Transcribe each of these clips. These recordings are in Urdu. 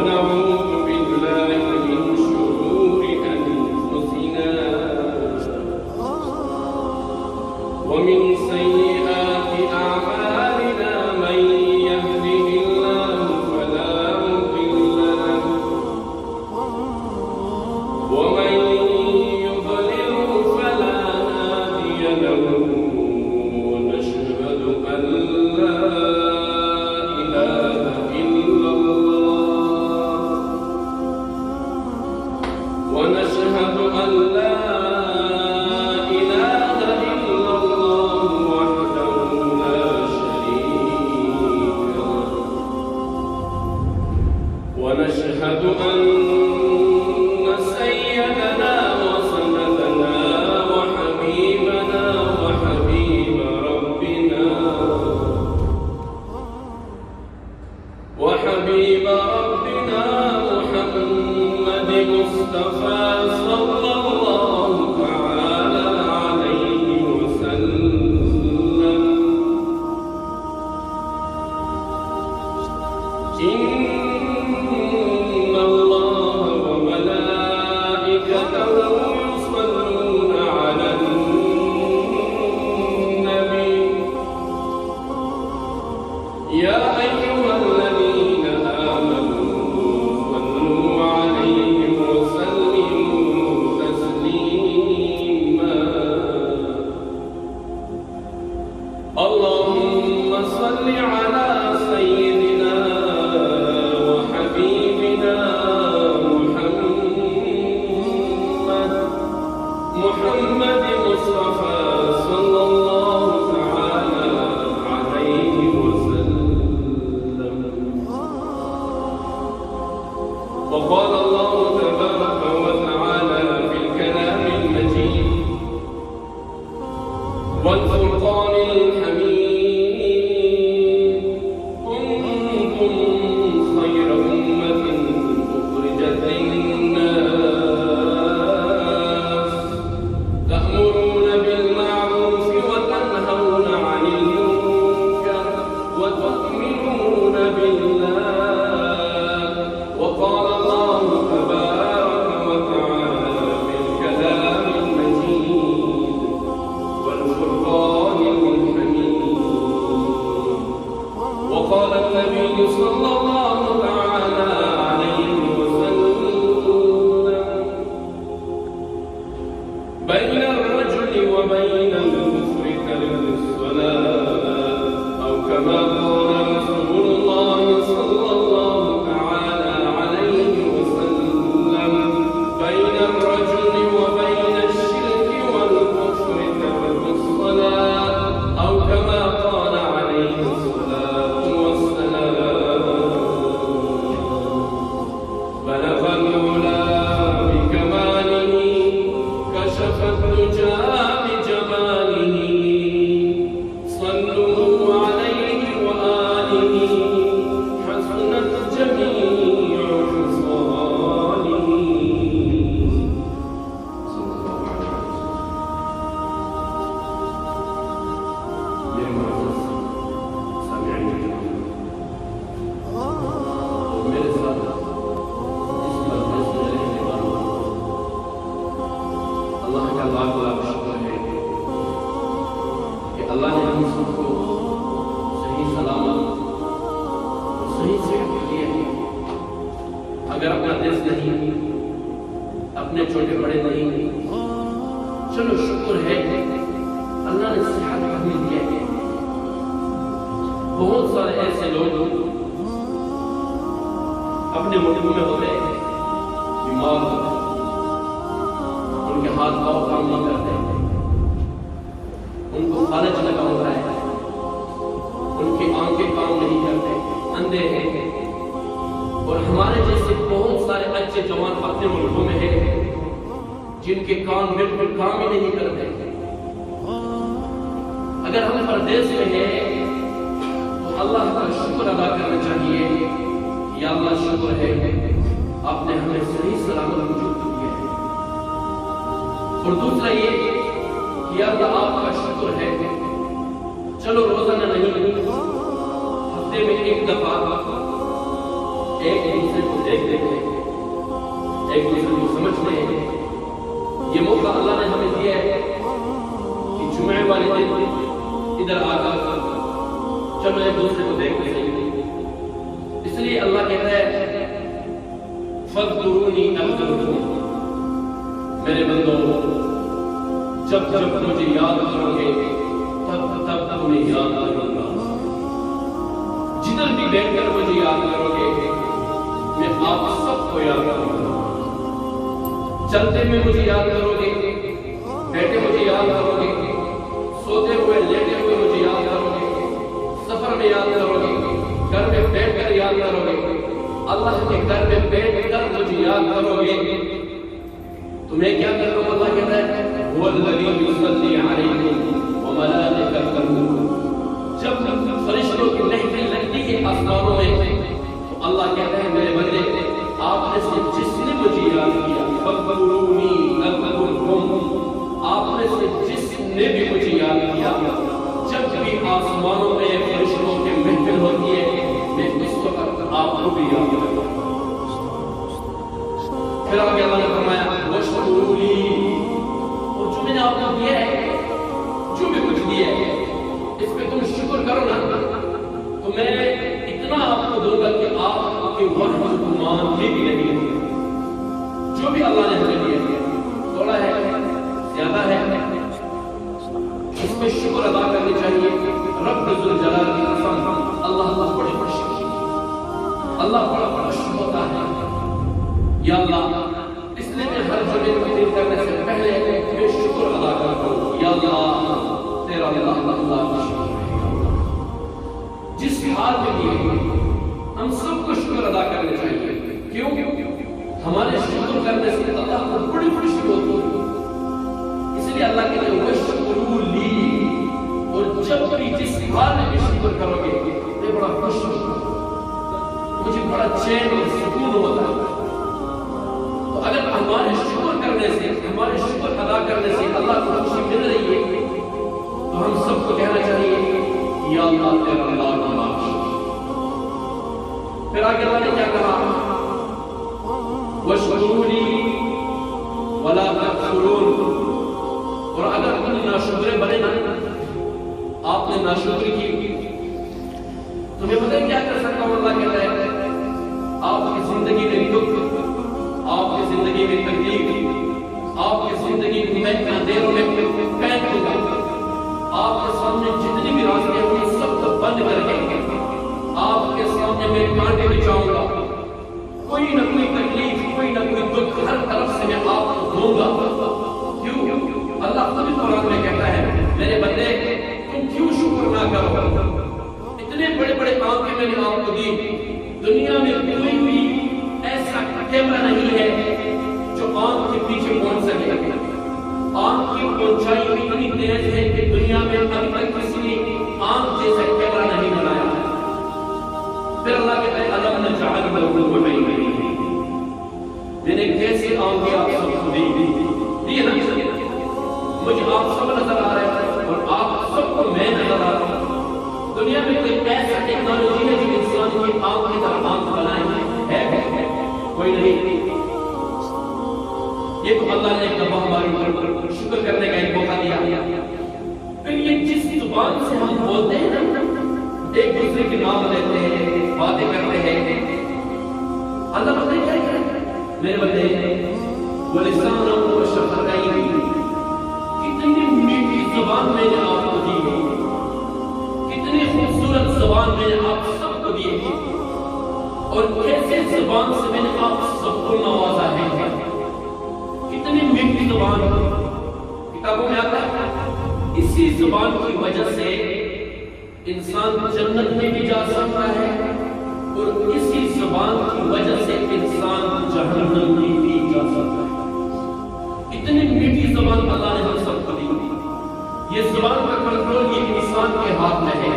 ونعوذ بالله من شرور أنفسنا ومن سيئات أعمالنا من يهده الله فلا مضل له ومن يضلل فلا هادي له ونشهد أن لا إله إلا الله ونشهد أن لا إله إلا الله وحده لا شريك له ونشهد أن سيدنا وسندنا وحبيبنا وحبيب ربنا محمد مصطفى صلى الله تعالى عليه وسلم إن الله وملائكته يصلون على النبي يا أيها الذين آمنوا صلوا عليه وسلموا تسليما اللهم صل على سيدنا وحبيبنا محمد مصطفى صلى الله تعالى عليه وسلم وقال الله تبارك وتعالى في الكلام المجيد والفرقان الحميد كنتم خير أمة أخرجت للناس تأمرون بالمعروف وتنهون عن المنكر وتؤمنون بالله وقال الله تبارك وتعالى في الكلام المجيد والفرقان الحميد وقال النبي صلى الله تعالى عليه وسلم بين الرجل وبين الكفر ترك الصلاة أو كما قال رسول الله صلى الله تعالى عليه وسلم بين الرجل وبين الشرك والكفر ترك الصلاة أو كما قال عليه الصلاة والسلام بلغ العلا بكماله كشف الدجى بجماله صلوا عليه وآله حسنت جميع خصاله صلى الله عليه وسلم. میرے معزز سامعین اور میرے ساتھ اس مجلس میں رہنے والوں اللہ کا لاکھ لاکھ شکر ہے کہ اللہ نے ہم سب کو صحیح سلامت اور صحیح صحت دی ہے. اگر اپنا دیس نہیں اپنے چھوٹے بڑے نہیں چلو شکر ہے اللہ نے صحت ہمیں دیا ہے. بہت سارے ایسے لوگ اپنے ملکوں میں ہوتے ہیں بیمار ہوتے ہیں ان کے ہاتھ پاؤں کام نہیں کرتے ان کو فالج لگا ہوتا ہے ان کی آنکھیں کام نہیں کرتے اندھے ہیں اور ہمارے جیسے بہت سارے اچھے جوان اپنے ملکوں میں ہیں جن کے کان بالکل کام ہی نہیں کرتے. اگر ہم پردیس میں ہیں تو اللہ کا شکر ادا کرنا چاہیے. یا اللہ شکر ہے آپ نے ہمیں صحیح سلامت وجود دیا ہے. اور دوسرا یہ کہ یا اللہ آپ کا شکر ہے چلو روزانہ نہیں ہفتے میں ایک دفعہ ایک دوسرے کو دیکھتے ہیں، ایک دوسرے کو سمجھتے ہیں۔ یہ موقع اللہ نے ہمیں دیا ہے کہ جمعے والے دن ادھر آ کر چلو ایک دوسرے کو دیکھتے ہیں۔ اس لیے اللہ کہتا ہے فَاذْكُرُونِي أَذْكُرْكُمْ، میرے بندو جب جب مجھے یاد کرو گے تب تب تمہیں یاد کروں گا۔ جدھر بھی بیٹھ کر مجھے یاد کرو گے میں آپ سب کو یاد کروں گا۔ چلتے میں مجھے یاد کرو گے، بیٹھے مجھے یاد کرو گے، سوتے ہوئے لیٹے ہوئے مجھے یاد کرو گے، سفر میں یاد کرو گے، گھر میں بیٹھ کر یاد کرو گے، اللہ کے گھر میں بیٹھ کر مجھے یاد کرو گے۔ تمہیں کیا کرو؟ اللہ کہتا ہے هو الذي يصلي عليكم وملائكته، جب فرشتوں کی محفل لگتی ہے آسمانوں میں تو اللہ کہتا ہے میرے بندے آپ میں سے جس نے مجھے یاد کیا فَاذْكُرُونِي أَذْكُرْكُمْ، آپ میں سے جس نے بھی مجھے یاد کیا، جب بھی آسمانوں میں فرشتوں کی محفل ہوتی ہے میں اس وقت آپ کو بھی یاد کرتا ہوں۔ پھر آگے اللہ نے فرمایا وَاشْكُرُوا لِي، اور جو میں نے آپ کو دیا ہے، جو بھی کچھ دیا ہے اس پہ تم شکر کرو نا تو میں اتنا آپ کو دوں گا کہ آپ کے وقت گمان بھی نہیں ہے۔ جو بھی اللہ نے ہمیں دیا ہے، تھوڑا ہے زیادہ ہے، اس پہ شکر ادا کرنی چاہیے۔ رب ذوالجلال کی قسم اللہ بڑے خوش، اللہ بڑا خوش ہوتا ہے۔ یا اللہ اس لیے میں ہر جمعے تقریر کرنے سے پہلے میں شکر ادا کرتا ہوں۔ یا اللہ تیرا اللہ شکر جس حال میں بھی ہم سب کو شکر ادا کرنا چاہیے۔ کیوں؟ ہمارے شکر کرنے سے اللہ کو بڑی خوشی ہوتی ہے۔ اس لیے اللہ کہتے ہیں وَاشْكُرُوا لِي، اور جب بھی جس حال میں بھی شکر کرو گے میں بڑا خوش ہوتا ہوں، مجھے بڑا چین اور سکون ہوتا ہے۔ تو اگر ہمارے شکر کرنے سے، ہمارے شکر ادا کرنے سے اللہ کو خوشی مل رہی ہے تو ہم سب کو کہنا چاہیے یا اللہ تیرا لاکھ لاکھ شکر۔ پھر آگے اللہ نے کیا کہا وَاشْكُرُوا لِي وَلَا تَكْفُرُونَ، اور اگر تم ناشکرے بنے نا، آپ نے ناشکری کی، تمہیں پتہ ہے کیا کر سکتا ہوں؟ اللہ کہتا ہے آپ کی زندگی میں دکھ، آپ کی زندگی میں تکلیف، آپ کی زندگی میں اندھیروں میں قید ہوگا، آپ کے سامنے جتنی بھی راستے ہیں سب کو بند کر کے آپ کے سامنے میں کانٹے بچھاؤں گا، کوئی نہ کوئی تکلیف، کوئی نہ کوئی دکھ ہر طرف سے میں آپ کو دوں گا۔ کیوں؟ اللہ خود قرآن میں کہتا ہے میرے بندے تم کیوں شکر نہ کرو؟ اتنے بڑے بڑے آنکھیں میں نے آپ کو دی، دنیا میں کوئی بھی ایسا کیمرہ نہیں ہے جو آنکھ کے پیچھے پہنچ سکے۔ آنکھ کی پہنچائی اتنی تیز ہے کہ دنیا میں ابھی تک کسی نے آنکھ جیسا کیمرہ نہیں بنایا۔ پھر اللہ کہتا ہے الم نجعل لہ عینین، میں نے کیسے آنکھیں آپ سب کو دی نا، مجھے آپ سب نظر آ رہے ہیں اور آپ سب کو میں نظر آ رہا ہوں۔ دنیا میں کوئی ایسا ٹیکنالوجی ہے جو انسان کی آنکھ کی طرح آنکھ بنائے ہے؟ کوئی نہیں۔ یہ تو اللہ نے ایک دفعہ ہماری پر شکر کرنے کا ایک موقع دیا۔ پھر یہ جس زبان سے ہم بولتے ہیں نا، ایک دوسرے کے نام لیتے ہیں، باتیں کرتے ہیں، اللہ پتہ کیا ہے میرے بندے وَلِسَانًا وَشَفَتَيْنِ، کتنی میٹھی زبان میں نے آپ کو دی ہے، کتنی خوبصورت زبان میں نے آپ سب کو دی ہے، اور کیسے زبان سے میں نے آپ سب کو نوازا ہے۔ کتنی میٹھی زبان، کتابوں میں آتا ہے اسی زبان کی وجہ سے انسان جنت میں بھی جا سکتا ہے اور اسی زبان کی وجہ سے انسان جہنم میں بھی جا سکتا ہے۔ اتنی میٹھی زبان اللہ نے ہم سب کو دی۔ یہ زبان کا کنٹرول یہ انسان کے ہاتھ میں ہے۔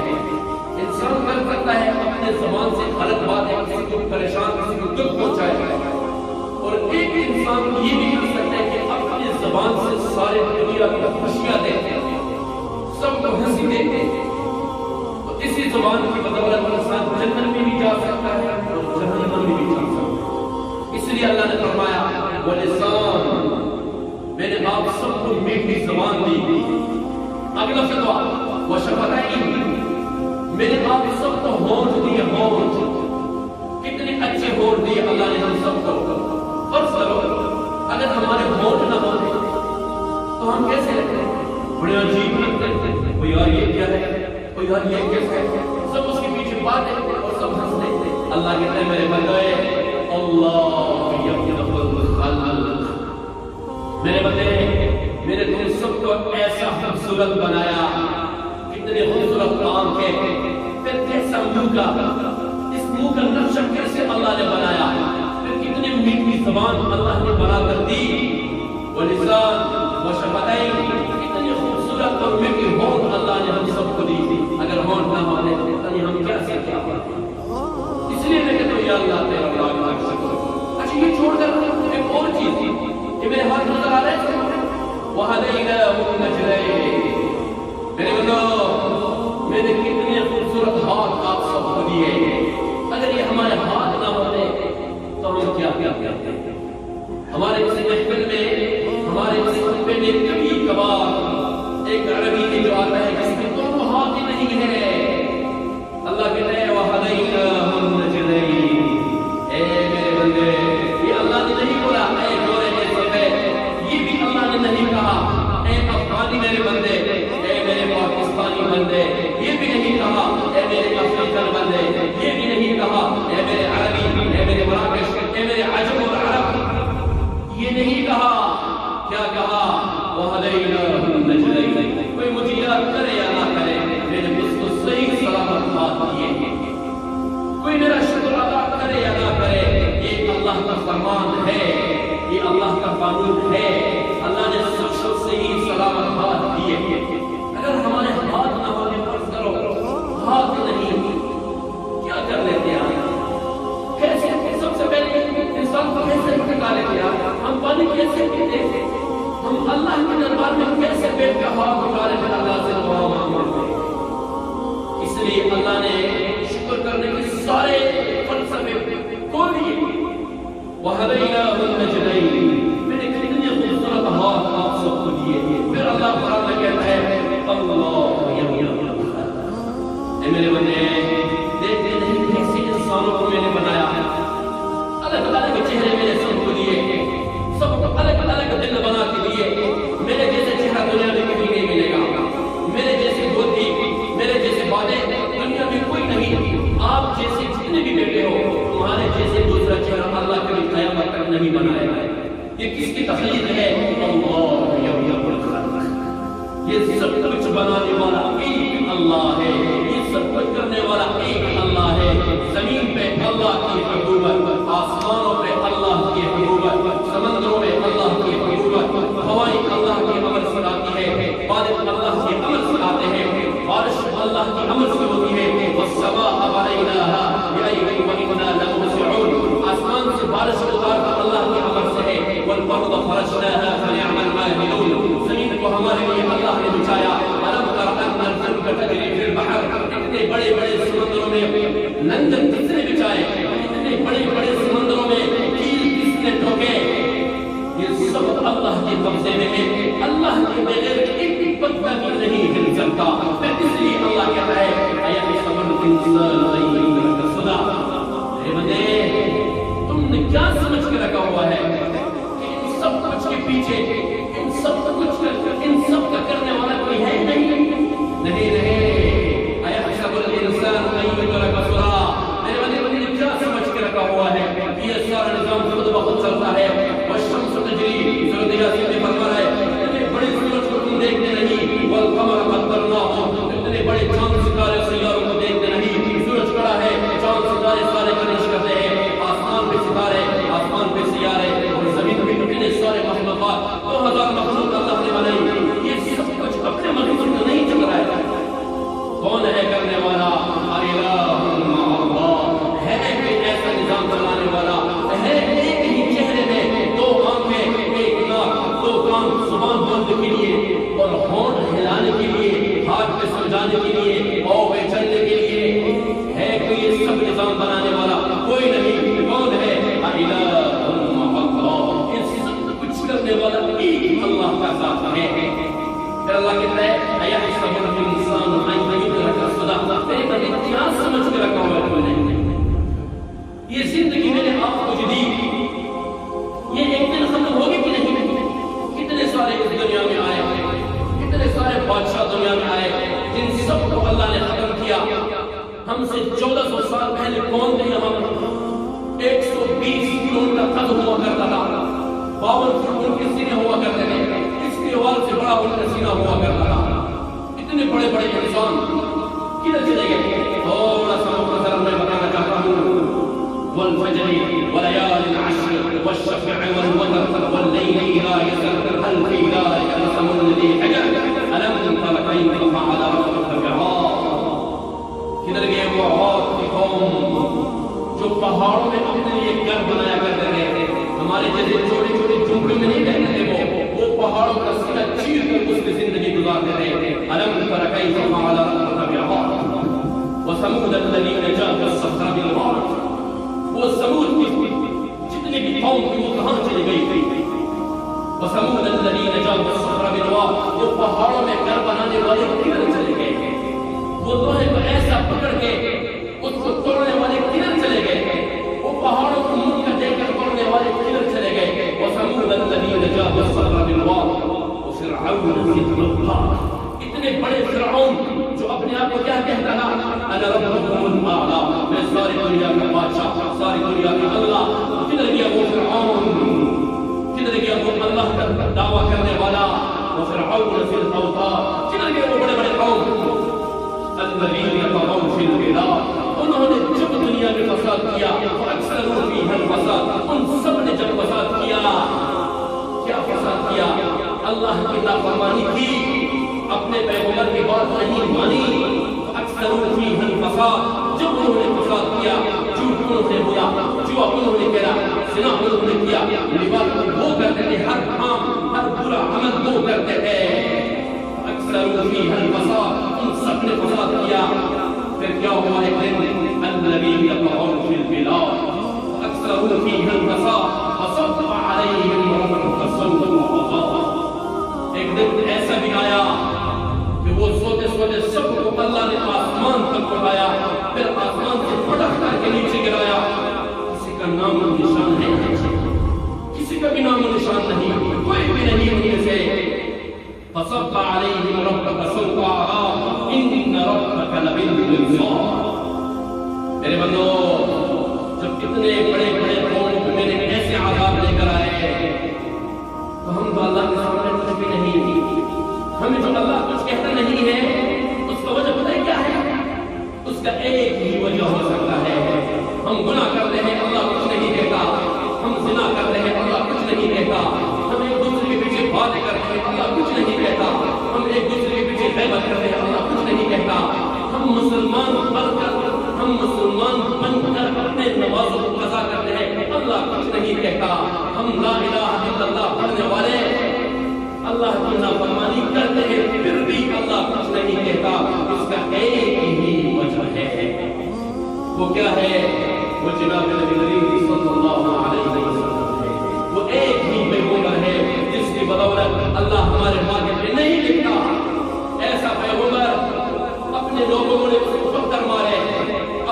انسان کر سکتا ہے اپنے زبان سے غلط باتیں کسی کو پریشان، کسی کو دکھ پہنچائے، اور ایک انسان یہ بھی کر سکتا ہے کہ اپنی زبان سے سارے دنیا کو خوشیاں دیتے ہیں، سب کو ہنسی دیتے ہیں۔ تو اسی زبان کی بدولت انسان جنت میں بھی جا سکتا ہے اور جہنم میں بھی لیے اللہ نے فرمایا وَلِسَانٌ، میں نے آپ سب کو میٹھی زبان دی. اگلا فتویٰ وَشَفَتَيْنِ، میں نے آپ سب کو ہونٹ دیے. ہونٹ کتنے اچھے ہونٹ دیے اللہ نے ہم سب کو. فرض کرو اگر ہمارے ہونٹ نہ ہوتے تو ہم کیسے لگتے؟ بڑے عجیب لگتے. کوئی یار یہ کیا ہے، کوئی یار یہ کیسے ہے، سب اس کے پیچھے باتیں اور سب ہنستے. اللہ کہتے ہیں میرے بندے اللہ یخلق الخلق، میرے بندے میں نے تم سب کو ایسا خوبصورت بنایا. کتنے خوبصورت کام کے، پھر کیسا منہ کا، اس منہ کا نقشہ کیسے اللہ نے بنایا، پھر کتنی میٹھی زبان اللہ نے بنا کر دی. ولسان وشفتین، کتنی خوبصورت اور میٹھی ہونٹ اللہ نے ہم سب کو دی. اگر ہونٹ نہ ہوتے تو ہم کیا سیکھتے؟ اس لیے میں کہتا ہوں یا اللہ تیرا بڑا شکر. اچھا یہ چھوڑ کر ایک اور چیز تھی کہ میرے ہاتھ نظر آ رہے ہیں وَهَدَيْنَاهُ النَّجْدَيْنِ، میرے بندو میں نے کتنے خوبصورت ہاتھ آپ سب کو دیے. اگر یہ ہمارے ہاتھ نہ ہوتے تو ہم کیا کرتے؟ ہمارے کسی محفل میں، ہمارے کسی خطبے میں کبھی کبھار ایک عربی میں جو آتا ہے کسی کے دونوں ہاتھ ہی نہیں ہے. اللہ کہتے ہیں وَهَدَيْنَاهُ النَّجْدَيْنِ، اے میرے بندے یہ اللہ نے نہیں بولا اے گورے اے سفید، یہ بھی اللہ نے نہیں کہا اے افغانی میرے بندے، اے میرے پاکستانی بندے، یہ بھی نہیں کہا اے میرے افریقن بندے، یہ بھی نہیں کہا اے میرے عربی، اے میرے مراکش، اے میرے عجم اور عرب، یہ نہیں کہا. کیا کہا؟ وَهَدَيْنَاهُ النَّجْدَيْنِ. کوئی مجھے یاد کرے یا نہ کرے میں نے اس کو صحیح سلامت ہاتھ دیے. کوئی میرا شکر ادا کرے یا نہ کرے یہ اللہ کا فرمان ہے، یہ اللہ کا قانون ہے. اللہ نے سب کو صحیح سلامت ہاتھ دیے. اگر ہمارے ہاتھ نہ ہونے فرض کرو ہاتھ نہیں، کیا کر لیتے ہیں؟ کیسے سب سے پہلے انسان کو کیسے نکالے گیا؟ ہم پانی کیسے پیتے ہیں؟ ہم اللہ کے دربار میں کیسے بیٹھ کر ہاتھ نکالے پھر اللہ سے دعا مانگتے ہیں؟ اس لیے اللہ نے شکر کرنے کے سارے فلسفے کو دیے. وَهَدَيْنَاهُ النَّجْدَيْنِ، میں نے کتنے خوبصورت ہاتھ آپ سب کو دیے. پھر اللہ قرآن میں کہتا ہے اللہ یخلق الخلق، اے میرے بندے دیکھتے نہیں کیسے انسانوں کو میں نے بنایا. الگ الگ چہرے میرے سب کو دیے، سب کو الگ الگ دل بنا کے دیے. میرے جیسے چہرہ دنیا میں کبھی نہیں ملے گا، میرے جیسے بودھی، میرے جیسے باتیں دنیا میں کوئی نہیں. آپ جیسے جتنے بھی بیٹے ہو تمہارے جیسے دوسرا چہرہ اللہ کبھی قیامت تک نہیں بنائے گا. یہ کس کی تخلیق ہے؟ اللہ یخلق الخلق. یہ سب کچھ بنانے والا ایک اللہ ہے، یہ سب کچھ کرنے والا ایک اللہ ہے. زمین پہ اللہ کی حکومت، آسمانوں پہ اللہ کی حکومت، سمندروں میں اللہ کی حکومت، ہوائیں اللہ کے امر سے آتی ہے، بادل اللہ کے امر سے آتے ہیں، بارش اللہ کے امر سے ہوتی ہے. والسماء بنيناها بأيد وإنا لموسعون، آسمان سے بارش اتارنا اللہ کے امر سے ہے. والأرض فرشناها فنعم الماهدون، زمین کو ہمارے لیے اللہ نے بچھایا. ألم تر أن الفلك تجري في البحر، اتنے بڑے بڑے سمندروں میں لنگر کس نے بچھائے؟ اتنے بڑے بڑے سمندروں میں کیل کس نے ٹھوکے؟ یہ سب اللہ کے قبضے میں ہے. اللہ کے بغیر ایک پتا بھی نہیں ہل سکتا. اس لیے اللہ کہتا ہے أَيَحْسَبُ الْإِنسَانُ أَن يُتْرَكَ سُدًى، اے بندے تم نے کیا سمجھ کے رکھا ہوا ہے کہ ان سب کچھ کے پیچھے ان سب کا کرنے والا کوئی ہے نہیں. أَيَحْسَبُ الْإِنسَانُ أَن يُتْرَكَ سُدًى، میرے بندے نے کیا سمجھ کے رکھا ہوا ہے یہ سارا نظام خود بخود چلتا ہے. وَالشَّمْسُ تَجْرِي، سورۃ یاسین میں فرمایا ہے اتنے بڑے سورج کو تم دیکھتے نہیں. وَالْقَمَرَ قَدَّرْنَاهُ، اتنے بڑے چاند ستارے سیاروں کو دیکھتے نہیں. سورج کڑا ہے، چاند ستارے سارے گردش کرتے ہیں. آسمان پہ ستارے، آسمان پہ سیارے اور زمین پہ اتنے سارے مخلوقات، 2000 مخلوق اللہ نے بنائی. یہ سب کچھ اپنے مخلوق کو نہیں چل رہا ہے. کون ہے کرنے والا؟ الہ مع اللہ، ہے کوئی ایسا نظام چلانے والا؟ ہے ایک ہی چہرے میں کرتا تھا، 52 فٹ ان کے سینے ہوا کرتے تھے، اس دیوار سے بڑا ان کا سینہ ہوا کرتا تھا. اتنے بڑے بڑے انسان کدھر چلے گئے؟ تھوڑا سا مختصر میں بتانا چاہتا ہوں. والفجر وليال العشر والشفع والوتر والليل إذا يسر هل في ذلك قسم ذي حجر ألم تر كيف فعل ربك بعاد. کدھر گئے وہ عاد کی قوم جو پہاڑوں میں اپنے لیے گھر بنایا کرتے تھے؟ ہمارے جیسے چھوٹی چھوٹی جھونپڑی میں نہیں رہتے تھے، وہ پہاڑوں کا سینہ چیر کر اس کی زندگی گزارتے تھے. ألم تر كيف فعل ربك بعاد وثمود الذين جابوا الصخر بالواد. وہ سمود کی جتنے بھی قوم تھی وہ کہاں چلی گئی تھی؟ وثمود الذين جابوا الصخر بالواد. وہ پہاڑوں میں گھر بنانے والے کدھر چلے گئے؟ وہ لوہے کو ایسا پکڑ کے اس کو توڑنے والے کدھر چلے گئے؟ وہ پہاڑوں کو منہ کر دے کر توڑنے والے کدھر چلے گئے؟ وثمود الذين جابوا الصخر بالواد. وفرعون ذي الأوتاد. اتنے بڑے فرعون جو اپنے آپ کو کیا کہتا تھا؟ انا ربکم الاعلی، میں ساری دنیا کا بادشاہ، ساری دنیا کا اللہ. کدھر گیا وہ فرعون؟ کدھر گیا وہ اللہ کا دعویٰ کرنے والا؟ وفرعون ذی الاوتاد. کدھر گئے وہ بڑے بڑے قوم؟ الذین یطغون فی البلاد. انہوں نے جب دنیا میں فساد کیا، فاکثروا فیہا الفساد. ان سب نے جب فساد کیا، کیا فساد کیا؟ اللہ کی نافرمانی کی، اپنے پیغمبر کی بات نہیں مانی. اکثر فیہ الفساد. جب انہوں نے فساد کیا، جھوٹ انہوں نے بولا، جوا انہوں نے کہا، زنا انہوں نے کیا، لواط وہ کرتے تھے، ہر کام ہر برا عمل وہ کرتے تھے. اکثر فیہ الفساد. ان سب نے فساد کیا. پھر کیا ہوا؟ ایک دن الذین یطغون فی البلاد اکثر فیہ الفساد فصب علیہم ربک صوتا وعذابا. ایک دن ایسا بھی آیا کہ وہ سوتے سوتے سب کو اللہ نے آسمان تک اٹھایا، پھر آسمان سے پٹک کر کے نیچے گرایا. کسی کا نام و نشان نہیں، کسی کا بھی نام و نشان نہیں، کوئی بھی نہیں ان میں سے. فصب علیہم ربک صوتا وعذابا ان ربک لبالمرصاد. میرے بندو، جب کتنے بڑے بڑے قوم کو میں نے ایسے عذاب لے کر آئے تو ہم تو اللہ کے سامنے کچھ بھی نہیں. ہمیں جو اللہ کچھ کہتا نہیں ہے اس کا وجہ پتہ ہے کیا ہے؟ اس کا ایک ہی وجہ ہو سکتا ہے. ہم گناہ کرتے ہیں، اللہ کچھ نہیں کہتا. ہم زنا کرتے ہیں، اللہ کچھ نہیں کہتا. ہم ایک دوسرے کے پیچھے باتیں کرتے ہیں، اللہ کچھ نہیں کہتا. ہم ایک دوسرے کے پیچھے غیبت کرتے ہیں، اللہ کچھ نہیں کہتا. ہم مسلمان بن کر اپنے نوازوں کو قضا کرتے ہیں، اللہ کچھ نہیں کہتا. ہم لا الہ الا اللہ پڑھنے والے اللہ کی نافرمانی کرتے ہیں، پھر بھی اللہ کچھ نہیں کہتا. اس کا ایک ہی وجہ ہے. وہ کیا ہے؟ وہ جناب نبی کریم صلی اللہ علیہ وسلم ہے. وہ ایک ہی پیغمبر ہے جس کی بدولت اللہ ہمارے مارکیٹ میں نہیں لکھتا. ایسا پیغمبر اپنے لوگوں نے اس کو پتھر مارے،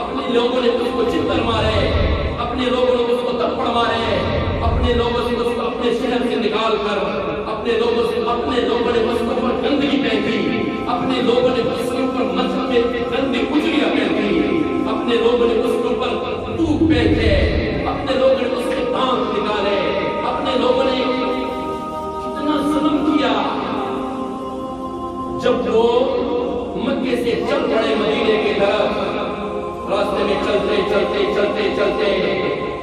اپنے لوگوں نے اس کو چتر مارے، اپنے لوگوں نے اس کو تھپڑ مارے، اپنے لوگوں سے اس کو اپنے شہر سے نکال کر اپنے لوگوں نے اس کے اوپر گندگی پھینکی، اپنے لوگوں نے اس کے اوپر مسجد میں گندی کچڑیاں پھینکی، اپنے لوگوں نے اس کے اوپر تھوک پھینکے، اپنے لوگوں نے اس کے دانت نکالے، اپنے لوگوں نے کتنا ظلم کیا. جب وہ مکے سے چل پڑے مدینے کی طرف، راستے میں چلتے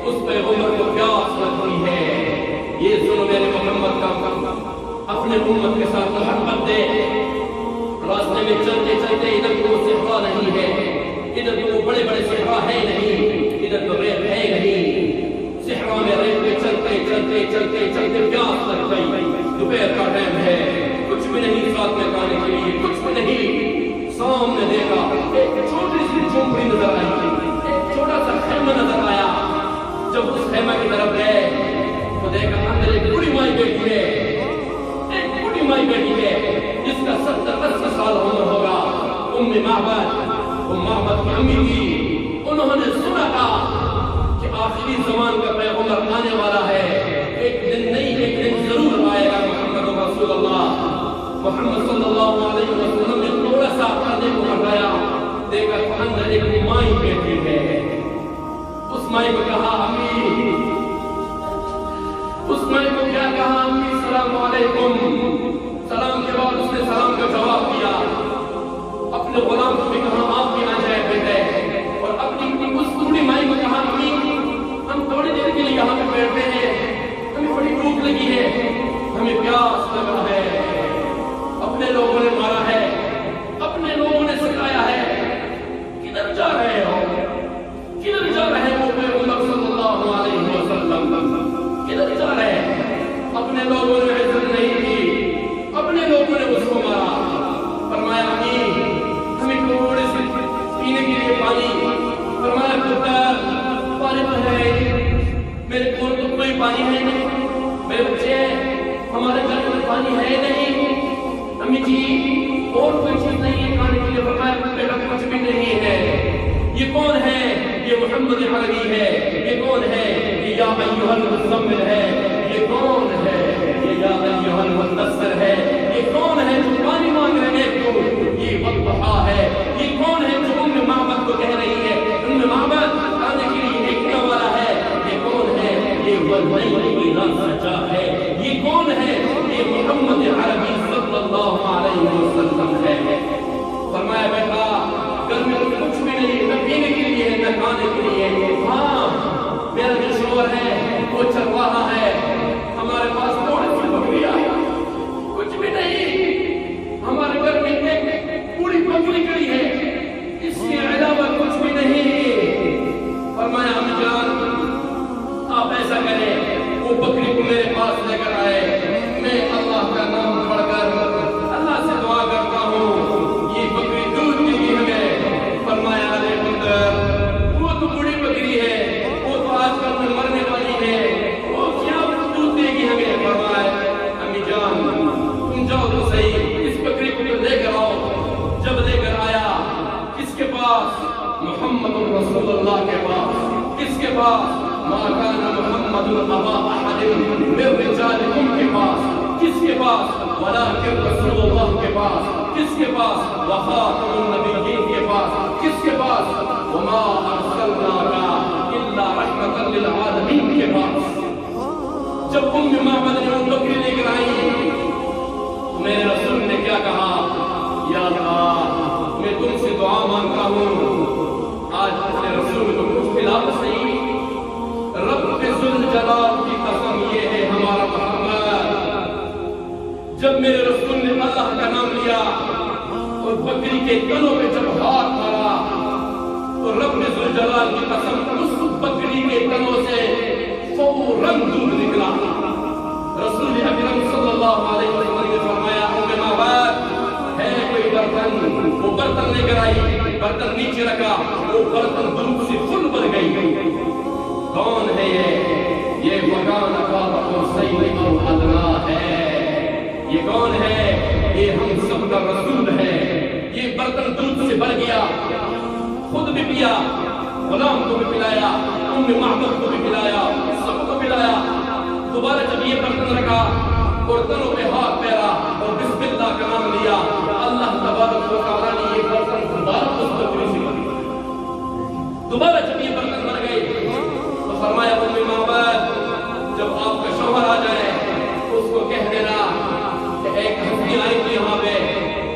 اس پیغمبر کو پیاس لگتی ہے. یہ سنو میرے محمد کا اپنے امت کے ساتھ محبت دے. راستے میں چلتے ادھر تو وہ صحرا نہیں ہے، ادھر تو وہ بڑے بڑے صحرا ہے نہیں، ادھر تو ریت ہے نہیں. صحرا میں ریت میں چلتے پیاس لگ گئی. دوپہر کا ٹائم ہے، کچھ بھی نہیں ساتھ میں کھانے کے لیے، کچھ بھی نہیں. سامنے دیکھا ایک چھوٹی سی جھونپڑی نظر آئی، ایک چھوٹا سا خیمہ نظر آیا. جب اس خیمہ کی طرف گئے تو دیکھا اندر ایک بڑی مائی بیٹھی ہے جس کا 70-80 سال عمر ہوگا. معبد کی امی تھی. انہوں نے سنا تھا کہ آخری زمان کا پیغمبر آنے والا ہے. ایک دن نہیں، ایک دن ضرور آئے گا. محمد رسول اللہ محمد صلی اللہ علیہ وسلم نے تھوڑا سا پردے کو ہٹایا، دیکھا اندر ایک مائی بیٹھی ہے. اس مائی کو کہا امی کو جواب دیا، اپنے غلام کو بھی کہا آپ بھی آ جائے بیٹے، اور اپنی اس بوڑھی مائی کو کہا امی ہم تھوڑی دیر کے لیے یہاں پہ بیٹھتے ہیں، ہمیں بڑی بھوک لگی ہے، ہمیں پیاس لگا ہے، اپنے لوگوں نے مارا ہے، اپنے لوگوں نے سکھایا ہے، کدھر جا رہے ہو؟ کدھر جا رہے ہو پیغمبر صلی اللہ علیہ وسلم؟ کدھر جا رہے ہیں؟ اپنے لوگوں نے عزت نہیں کی، اپنے لوگوں نے اس کو مارا۔ فرمایا امی ہمیں تھوڑے سے پینے کے لیے پانی، فرمایا پتر پانی تو ہے، میرے کول تو کوئی پانی ہے نہیں، میرے بچے ہمارے گھر میں پانی ہے نہیں، امی جی اور کوئی چیز نہیں ہے کھانے کے لیے؟ فرمایا بیٹا کچھ بھی نہیں ہے۔ یہ کون ہے؟ یہ محمد عربی ہے۔ یہ کون ہے؟ یہ یا ایھا المزمل ہے۔ یہ کون ہے؟ یہ یا ایھا المدثر ہے۔ یہ کون ہے جو پانی مانگ رہے ہیں تو یہ والضحیٰ ہے۔ یہ کون ہے جو معبد کو کہہ رہی ہے معبد آنے کے لیے دیکھنے والا ہے؟ یہ کون ہے؟ یہ واللیل اذا سجا ہے۔ یہ کون ہے؟ یہ محمد عربی صلی اللہ علیہ وسلم ہے۔ فرمایا بیٹا گھر میں کچھ بھی نہیں، نہ پینے کے لیے نہ کھانے کے لیے، ہاں میرا جو شوہر ہے وہ چل رہا ہے، ہمارے پاس تھوڑی سی بکریاں ہے، کچھ بھی نہیں، ہمارے گھر میں ایک پوری بکری کھڑی ہے، اس کے علاوہ کچھ بھی نہیں۔ فرمایا امی جان آپ ایسا کریں وہ بکری کو میرے پاس لے کر آئے، میں اللہ کا نام پڑھ کر اللہ سے دعا کرتا ہوں یہ بکری دودھ دے گی ہمیں۔ فرمایا ارے پتر وہ تو بڑی بکری ہے، وہ تو آج کل میں مرنے والی ہے، وہ کیا دودھ دے گی ہمیں؟ فرمایا امی جان تم جاؤ تو صحیح، اس بکری کو لے کر آؤ۔ جب لے کر آیا کس کے پاس؟ محمد رسول اللہ کے پاس۔ کس کے پاس؟ ما کان محمد ابا احد من رجالکم کے پاس۔ کس کے پاس؟ ولکن رسول اللہ کے پاس۔ کس کے پاس؟ وخاتم النبیین کے پاس۔ کس کے پاس؟ وما ارسلناک الا رحمۃ للعالمین کے پاس۔ جب معبد نے وہ بکری لے کر آئی تو میرے رسول نے کیا کہا؟ یا اللہ میں تم سے دعا مانگتا ہوں، آج اپنے رسول کو کچھ کھلا تو صحیح، رب ذوالجلال کی قسم یہ ہے ہمارا محمد، جب میرے رسول نے اللہ کا نام لیا اور بکری کے کنوں پہ جب ہاتھ مارا تو رب ذوالجلال کی قسم اس بکری کے کنوں سے فوراً دودھ نکلا۔ رسول اکرم صلی اللہ علیہ وسلم نے فرمایا معبد ہے کوئی برتن؟ وہ برتن لے کر آئی، برتن نیچے رکھا، وہ برتن دودھ سے فل بھر گئی۔ کون ہے یہ وکان قاب قوسین او ادنیٰ ہے۔ یہ کون ہے؟ یہ ہم سب کا رسول ہے۔ یہ برتن دودھ سے بھر گیا، خود بھی پیا، غلام کو بھی پلایا، معبد کو بھی پلایا، سب کو پلایا۔ دوبارہ جب یہ برتن رکھا اور تنوں پہ ہاتھ پھیرا اور بسم اللہ کا نام لیا، اللہ تبارک و تعالیٰ نے یہ برتن دوبارہ اس بکری سے بھر دیا۔ دوبارہ جب یہ برتن بھر گئے تو فرمایا معبد جب آپ کا شوہر آ جائے اس کو کہہ دینا کہ ایک ہستی آئی تھی یہاں پہ،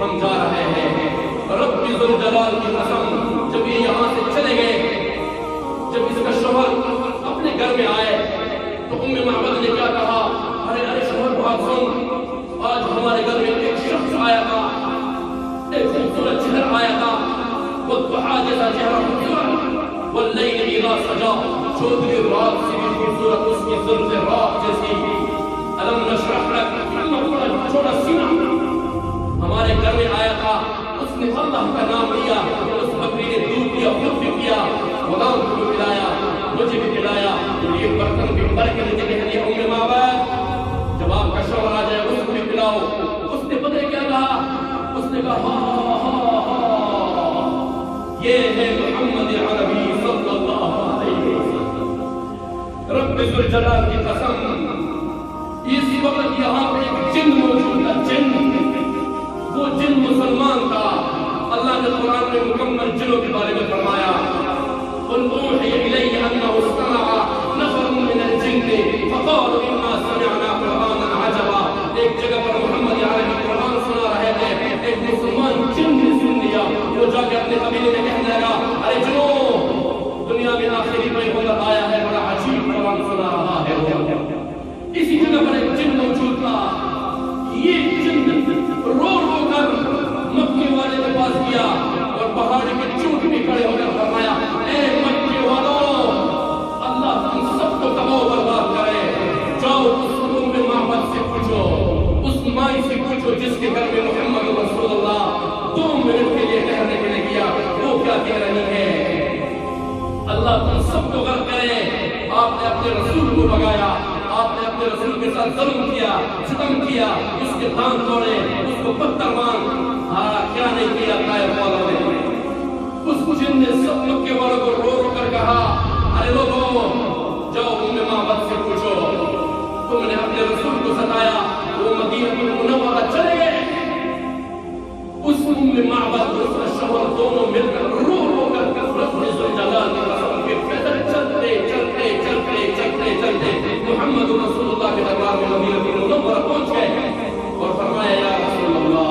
ہم جا رہے ہیں۔ رب ذوالجلال کی قسم جب یہ یہاں سے چلے گئے، جب اس کا شوہر اپنے گھر میں آئے تو معبد نے کیا کہا؟ ارے ارے شوہر بات سن، آج ہمارے گھر میں ایک شخص آیا تھا، ایک خوبصورت چہرہ آیا تھا، والضحیٰ جیسا چہرہ خوبصورت، واللیل اذا سجا چودھری رات سے بھی خوبصورت، اس کی ظلم رات جیسی، الم نشرح لک چھوٹا سینہ ہمارے گھر میں آیا تھا، اس نے اللہ کا نام لیا، اس بکری نے دودھ دیا، خود بھی پیا، غلام کو بھی پلایا، مجھے بھی پلایا، یہ برتن بھی بھر کے لیے کہہ معبد جب آپ کا شوہر آ جائے اس کو بھی پلاؤ۔ اس نے پتہ کیا کہا؟ اس نے کہا یہ ہے محمد عربی صلی اللہ علیہ وسلم۔ رب ذوالجلال کی قسم اس وقت یہاں پہ ایک جن موجود تھا، جن، وہ جن مسلمان تھا۔ اللہ نے قرآن میں مکمل جنوں کے بارے میں فرمایا، قل اوحی الی انہ استمع نفر من الجن فقالوا انا سمعنا قرآنا عجبا۔ ایک جگہ پر محمد عربی قرآن سنا رہے تھے، جن موجود تھا. یہ جن رو رو کر مکے والے کے پاس گیا اور پہاڑی کے چوٹ پہ کھڑے ہو کر فرمایا اے مکے والوں اللہ تم سب کو تباہ و برباد کرے. جاؤ اس ام معبد سے پوچھو, اس مائی سے پوچھو جس کے گھر میں محمد رسول اللہ 2 منٹ کے لیے ٹھہرنے کے لیے گیا, وہ کیا کہہ رہی ہے. اللہ تم سب کو غرق کرے. آپ نے اپنے رسول کو بگایا, آپ نے اپنے رسول کے ساتھ ظلم کیا, ستم کیا, اس کے دان توڑے, اس کو پتھر مار. کیا نہیں کیا طائف والوں نے. اس جن نے سب مکے والوں کو رو رو کر کہا ارے لوگوں جاؤ ام معبد سے پوچھو, تم نے اپنے رسول کو ستایا, وہ مدینہ منورہ چلے گئے. اس ام معبد اور اس کا شوہر دونوں مل کر رو رو کر رب ذوالجلال کی قسم کے پیدل چلتے چلتے چلتے چلتے چلتے محمد رسول اللہ کے دربار میں مدینہ منورہ پہنچ گئے اور فرمایا یا رسول اللہ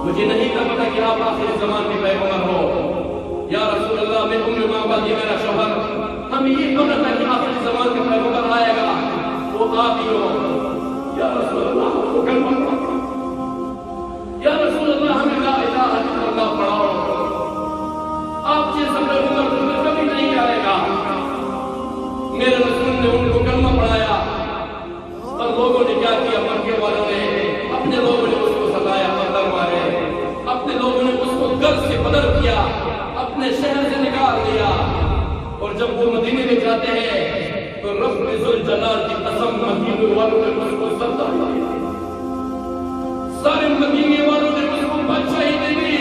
مجھے نہیں تھا پتا کہ آپ آخری زمان کے پیغمبر ہو. یا رسول اللہ میں ام معبد یہ میرا شوہر, ہمیں یہ پتا تھا کہ آخری زمان کے پیغمبر آئے گا, وہ آپ ہی ہو. یا رسول اللہ وہ کلمہ پڑھو, یا رسول اللہ ہمیں لا الہ الا اللہ پڑھاؤ. آپ جیسا پیغمبر تمہیں کبھی نہیں آئے گا. میرے رسول نے ان کو کلمہ پڑھایا اور لوگوں نے کیا کیا, مکے والوں نے اپنے لوگوں نے اس کو ستایا, پتھر مارے, اپنے لوگوں نے اس کو گھر سے بدر کیا, اپنے شہر سے نکال دیا. اور جب وہ مدینے میں جاتے ہیں تو رب ذوالجلال کی قسم مدینے والوں نے اس کو ستایا. سارے مدینے والوں نے اس کو بادشاہی دے دی,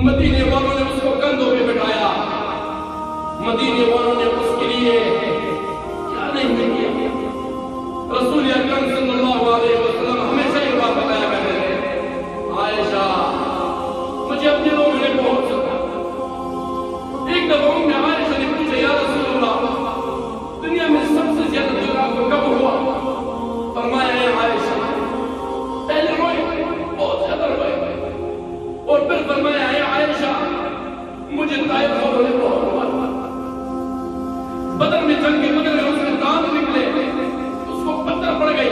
مدینے والوں نے اس کو کندھوں پہ بٹھایا, مدینے والوں نے اس کے لیے کیا نہیں کیا. رسول اکرم صلی اللہ علیہ وسلم ہمیشہ یہ بات بتایا کرتے تھے عائشہ مجھے اپنے لوگوں نے بہت ستایا. ایک دفعہ میں عائشہ نے پوچھا یا رسول اللہ دنیا میں سب سے زیادہ دکھ آپ کو کب ہوا. فرمایا ہے عائشہ پہلے روئے, بہت زیادہ روئے, اور پھر فرمایا ہے عائشہ مجھے طائف والوں نے بہت مارا. بدر میں جنگ کے بدر میں اس کے دانت نکلے, اس کو پتھر پڑ گئے,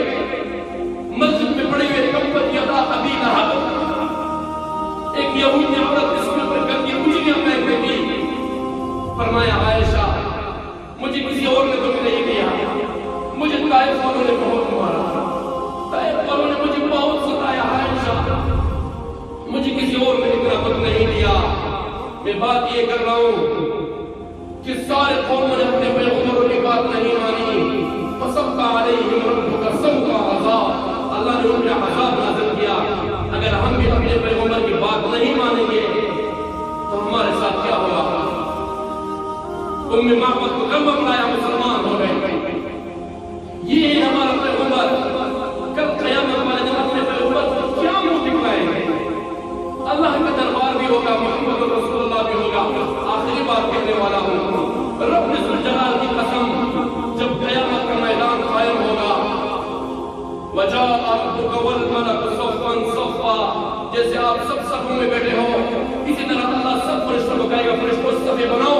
مسجد میں پڑے ہوئے کمبت یدا ابی لہب, ایک یہودی عورت اس کے اوپر گندی انگلیاں پھینک رہی تھی. فرمایا عائشہ مجھے کسی اور نے دکھ نہیں دیا, مجھے طائف والوں نے بہت مارا, طائف والوں نے مجھے بہت ستایا. عائشہ مجھے کسی اور نے اتنا دکھ نہیں دیا. میں بات یہ کر رہا ہوں کہ سارے قوموں نے اپنے پیغمبروں کی بات نہیں مانی. فصب علیہم ربک سوط عذاب, اللہ نے ان پہ عذاب نازل کیا. اگر ہم بھی اپنے پیغمبر کی بات نہیں مانیں گے تو ہمارے ساتھ کیا ہوگا. ام معبد کو کلمہ پڑھایا, مسلمان ہو گئے. یہ ہے ہمارا پیغمبر. کل قیامت والے دن اپنے پیغمبر کو کیا منہ دکھائیں گے. اللہ کا دربار بھی ہوگا, محمد رسول اللہ بھی ہوگا. آخری بات کہنے والا ہوں, رب ذوالجلال کی قسم جب قیامت کا میدان قائم ہوگا وجاء ربک والملک صفا صفا, جیسے آپ سب صفوں میں بیٹھے ہو اسی طرح اللہ سب فرشتوں کو کہے گا فرشتوں صفے بناؤ.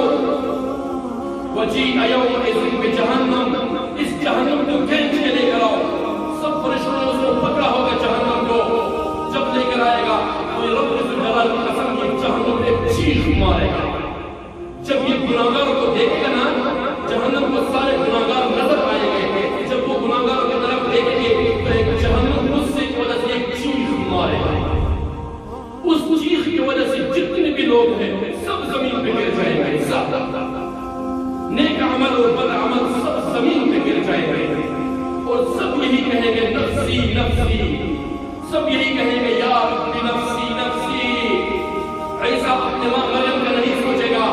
وجیء یومئذ بجہنم, اس جہنم کو کھینچ کے لے کر آؤ. سب فرشتوں نے اس کو پکڑا ہوگا جہنم کو. جب لے کر آئے گا تو رب ذوالجلال کی قسم یہ جہنم ایک چیخ مارے گا. جب یہ گناہگاروں کو دیکھے گا نا جہنم کو سارے گناہگار نظر آئیں گے. جب وہ گناہگاروں کی طرف دیکھیں گے تو ایک جہنم غصے کی وجہ سے ایک چیخ مارے گا. اس چیخ کی وجہ سے جتنے بھی لوگ ہیں سب زمین پہ گر جائیں گے. سب نیک عمل اور بد عمل سب زمین پہ گر جائیں گے اور سب یہی کہیں گے نفسی نفسی. سب یہی کہیں گے یا رب نفسی نفسی. عیسیٰ اپنے ماں مریم کا نہیں سوچے گا,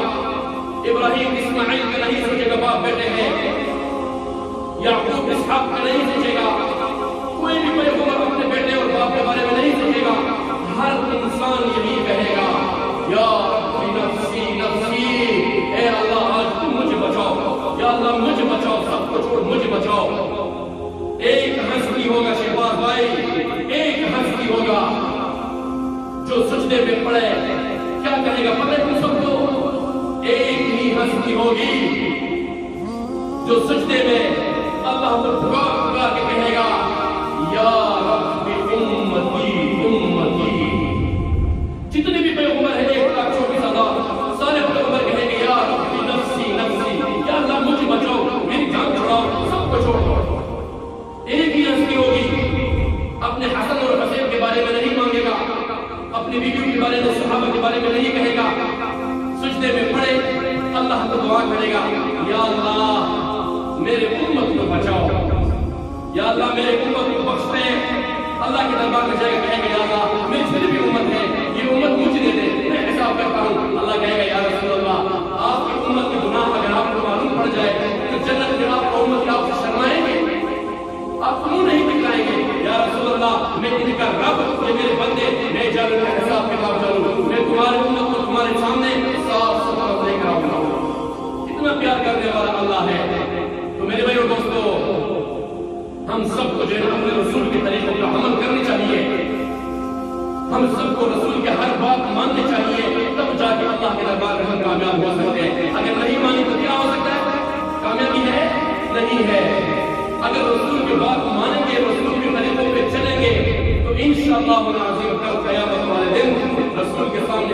ابراہیم اسماعیل کا نہیں سوچے گا باپ بیٹے ہیں, یعقوب اسحاق کا نہیں سوچے گا, کوئی بھی پیغمبر اپنے بیٹے اور باپ کے بارے میں نہیں سوچے گا. ہر انسان یہی کہے گا یا رب نفسی نفسی. اے اللہ آج تم مجھے بچاؤ, یا اللہ مجھے بچاؤ, سب کو چھوڑ مجھے بچاؤ. ایک ہستی ہوگا شہباز بھائی, ایک ہستی ہوگا جو سجدے پہ پڑے, کیا کہے گا پتہ ہے تم سب کو؟ ایک ہی ہستی ہوگی جو سجدے میں اللہ کو پکار پکار کے کہے گا یا رب امتی امتی. جتنے بھی پیغمبر ہیں 1,24,000 سارے پیغمبر کہیں گے یا رب نفسی نفسی، یا اللہ مجھے بچاؤ، میری جان چھڑاؤ، سب کو چھوڑ دو. ایک ہی ہستی ہوگی، اپنے حسن اور حسین کے بارے میں نہیں مانگے گا، اپنی بیویوں کے بارے میں صحابہ کے بارے میں نہیں کہے گا. سجدے میں پڑے اللہ کو دعا کرے گا یا اللہ میرے امت کو بچاؤ، یا اللہ میرے امت کو بخش دے. اللہ کے دربار میں جائے گا، کہے گا یا اللہ میری جتنی بھی امت ہے یہ امت مجھے دے دے، میں حساب کرتا ہوں. اللہ کہے گا یا رسول اللہ آپ کی امت کے گناہ اگر آپ کو معلوم پڑ جائے تو جنت میں آپ کو امت آپ سے شرمائیں گے، آپ منہ نہیں دکھلائیں گے. یا رسول اللہ میں ان کا رب، یہ میرے بندے، میں جانوں میں حساب کتاب چلوں، میں تمہاری امت کو تمہارے سامنے صاف ستھرا لے کر آؤں گا. اتنا پیار کرنے والا اللہ ہے. تو میرے بھائی اور دوستو، ہم سب کو جو ہے اپنے رسول کے طریقوں پر عمل کرنی چاہیے. ہم سب کو رسول کے ہر بات ماننی چاہیے، تب جا کے اللہ کے دربار میں ہم کامیاب ہو سکتے ہیں. اگر نہیں مانی تو کیا ہو سکتا ہے؟ کامیابی ہے نہیں ہے. اگر رسول کی بات مانیں گے، رسول کے طریقوں پہ چلیں گے تو انشاءاللہ العظیم کل قیامت والے دن رسول کے سامنے